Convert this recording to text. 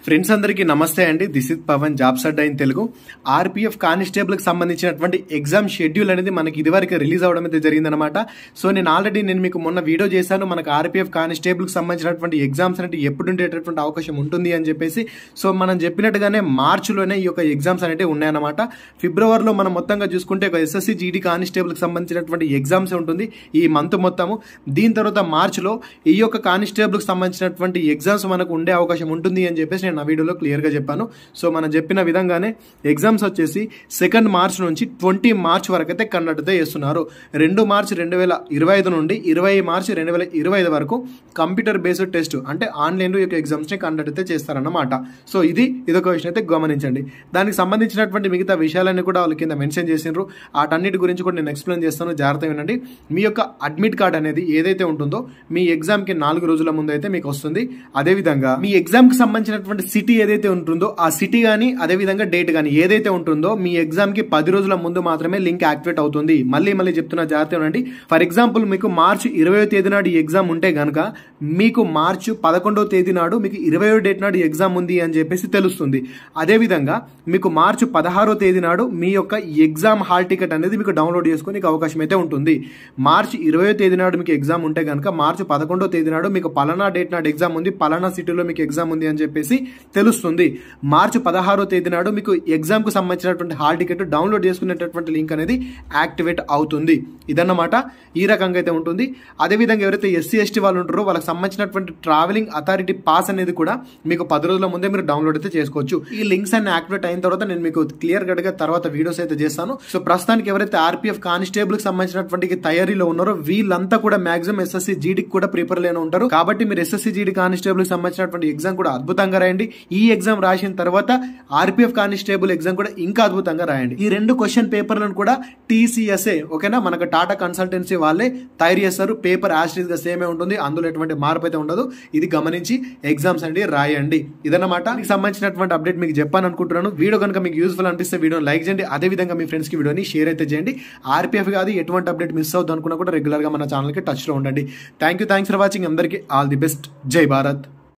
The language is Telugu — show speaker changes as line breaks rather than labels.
ఫ్రెండ్స్ అందరికీ నమస్తే అండి. దిస్ ఇస్ పవన్, జాబ్స్ అడ్డా ఇన్ తెలుగు. ఆర్పీఎఫ్ కానిస్టేబుల్ కి సంబంధించినటువంటి ఎగ్జామ్ షెడ్యూల్ అనేది మనకి ఇదివరకు రిలీజ్ అవడం అయితే జరిగిందనమాట. సో నేను మీకు మొన్న వీడియో చేశాను, మనకు ఆర్పీఎఫ్ కానిస్టేబుల్ కి సంబంధించినటువంటి ఎగ్జామ్స్ అంటే ఎప్పుడు ఉండేటటువంటి అవకాశం ఉంటుంది అని చెప్పేసి. సో మనం చెప్పినట్టుగానే మార్చిలోనే ఈ యొక్క ఎగ్జామ్స్ అనేవి ఉన్నాయన్నమాట. ఫిబ్రవరిలో మనం మొత్తంగా చూసుకుంటే ఒక ఎస్ఎస్సి జీడీ కానిస్టేబుల్ కి సంబంధించినటువంటి ఎగ్జామ్స్ ఉంటుంది ఈ మంత్ మొత్తము. దీని తర్వాత మార్చిలో ఈ యొక్క కానిస్టేబుల్ కి సంబంధించినటువంటి ఎగ్జామ్స్ మనకు ఉండే అవకాశం ఉంటుంది అని చెప్పేసి నేను నా వీడియోలో క్లియర్గా చెప్పాను. సో మనం చెప్పిన విధంగానే ఎగ్జామ్స్ వచ్చేసి 2 మార్చ్ నుంచి 20 మార్చ్ వరకు అయితే కండక్ట్ అయితే చేస్తున్నారు. 2 మార్చ్ 2025 నుండి 20 మార్చ్ 2025 వరకు కంప్యూటర్ బేస్డ్ టెస్ట్ అంటే ఆన్లైన్లో ఈ యొక్క ఎగ్జామ్స్ని కండక్ట్ అయితే చేస్తారన్నమాట. సో ఇదొక విషయం అయితే గమనించండి. దానికి సంబంధించినటువంటి మిగతా విషయాలన్నీ కూడా వాళ్ళు కింద మెన్షన్ చేసినారు. వాటన్నిటి గురించి కూడా నేను ఎక్స్ప్లెయిన్ చేస్తాను, జాగ్రత్తగా వినండి. మీ యొక్క అడ్మిట్ కార్డ్ అనేది ఏదైతే ఉంటుందో మీ ఎగ్జామ్కి 4 రోజుల ముందు అయితే మీకు వస్తుంది. అదేవిధంగా మీ ఎగ్జామ్కి సంబంధించినటువంటి సిటీ ఏదైతే ఉంటుందో ఆ సిటీ కానీ అదేవిధంగా డేట్ కానీ ఏదైతే ఉంటుందో మీ ఎగ్జామ్కి 10 రోజుల ముందు మాత్రమే లింక్ యాక్టివేట్ అవుతుంది. మళ్ళీ చెప్తున్నా, జాగ్రత్తగా ఉండండి. ఫర్ ఎగ్జాంపుల్ మీకు మార్చి 20వ తేదీ నాడు ఈ ఎగ్జామ్ ఉంటే కనుక మీకు మార్చి 11వ తేదీ నాడు మీకు 20వ డేట్ నాడు ఎగ్జామ్ ఉంది అని చెప్పేసి తెలుస్తుంది. అదేవిధంగా మీకు మార్చి 16వ తేదీ నాడు మీ యొక్క ఎగ్జామ్ హాల్ టికెట్ అనేది మీకు డౌన్లోడ్ చేసుకునే అవకాశం అయితే ఉంటుంది. మార్చి 20వ తేదీ నాడు మీకు ఎగ్జామ్ ఉంటే కనుక మార్చి 11వ తేదీ నాడు మీకు పలానా డేట్ నాడు ఎగ్జామ్ ఉంది, పలానా సిటీలో మీకు ఎగ్జామ్ ఉంది అని చెప్పేసి తెలుస్తుంది. మార్చి 16వ తేదీ నాడు మీకు ఎగ్జామ్ కు సంబంధించినటువంటి హాల్ టికెట్ డౌన్లోడ్ చేసుకునేటటువంటి లింక్ అనేది యాక్టివేట్ అవుతుంది. ఇదన్నమాట, ఈ రకంగా అయితే ఉంటుంది. అదేవిధంగా ఎవరైతే ఎస్సీ ఎస్టీ వాళ్ళు ఉంటారో వాళ్ళకి సంబంధించినటువంటి ట్రావెలింగ్ అథారిటీ పాస్ అనేది కూడా మీకు 10 రోజుల ముందే మీరు డౌన్లోడ్ అయితే చేసుకోవచ్చు. ఈ లింక్స్ అన్ని యాక్టివేట్ అయిన తర్వాత నేను మీకు క్లియర్ కట్ గా తర్వాత వీడియోస్ అయితే చేస్తాను. సో ప్రస్తుతానికి ఎవరైతే ఆర్పీఎఫ్ కానిస్టేబుల్ కి సంబంధించినటువంటి తయారీలో ఉన్నారో వీళ్ళంతా కూడా మాక్సిమం ఎస్ఎస్సీ జీడీకి కూడా ప్రిపేర్ లేని ఉంటారు. కాబట్టి మీరు ఎస్ఎస్సీ జీడీ కానిస్టేబుల్ కి సంబంధించినటువంటి ఎగ్జామ్ కూడా అద్భుతంగా రాయండి. ఈ ఎగ్జామ్ రాసిన తర్వాత ఆర్పీఎఫ్ కానిస్టేబుల్ ఎగ్జామ్ కూడా ఇంకా అద్భుతంగా రాయండి. ఈ 2 క్వశ్చన్ పేపర్లను కూడా టీసీఎస్ఏ ఓకేనా, మనకు టాటా కన్సల్టెన్సీ వాళ్ళే తయారు చేస్తారు. పేపర్ యాస్టీస్ గా సేమే ఉంటుంది, అందులో ఎటువంటి మార్పు అయితే ఉండదు. ఇది గమనించి ఎగ్జామ్స్ అండి రాయండి. ఇదన్నమాట మీకు సంబంధించినటువంటి అప్డేట్ మీకు చెప్పాను అనుకుంటున్నాను. వీడియో కనుక మీకు యూస్ఫుల్ అనిపిస్తే వీడియో లైక్ చేయండి. అదేవిధంగా మీ ఫ్రెండ్స్ కి వీడియోని షేర్ అయితే చేయండి. ఆర్పీఎఫ్ కాదు ఎటువంటి అప్డేట్ మిస్ అవుతుంది అనుకున్నా కూడా రెగ్యులర్ గా మన ఛానల్ కి టచ్ లో ఉండండి. Thanks for watching. అందరికీ ఆల్ ది బెస్ట్. జై భారత్.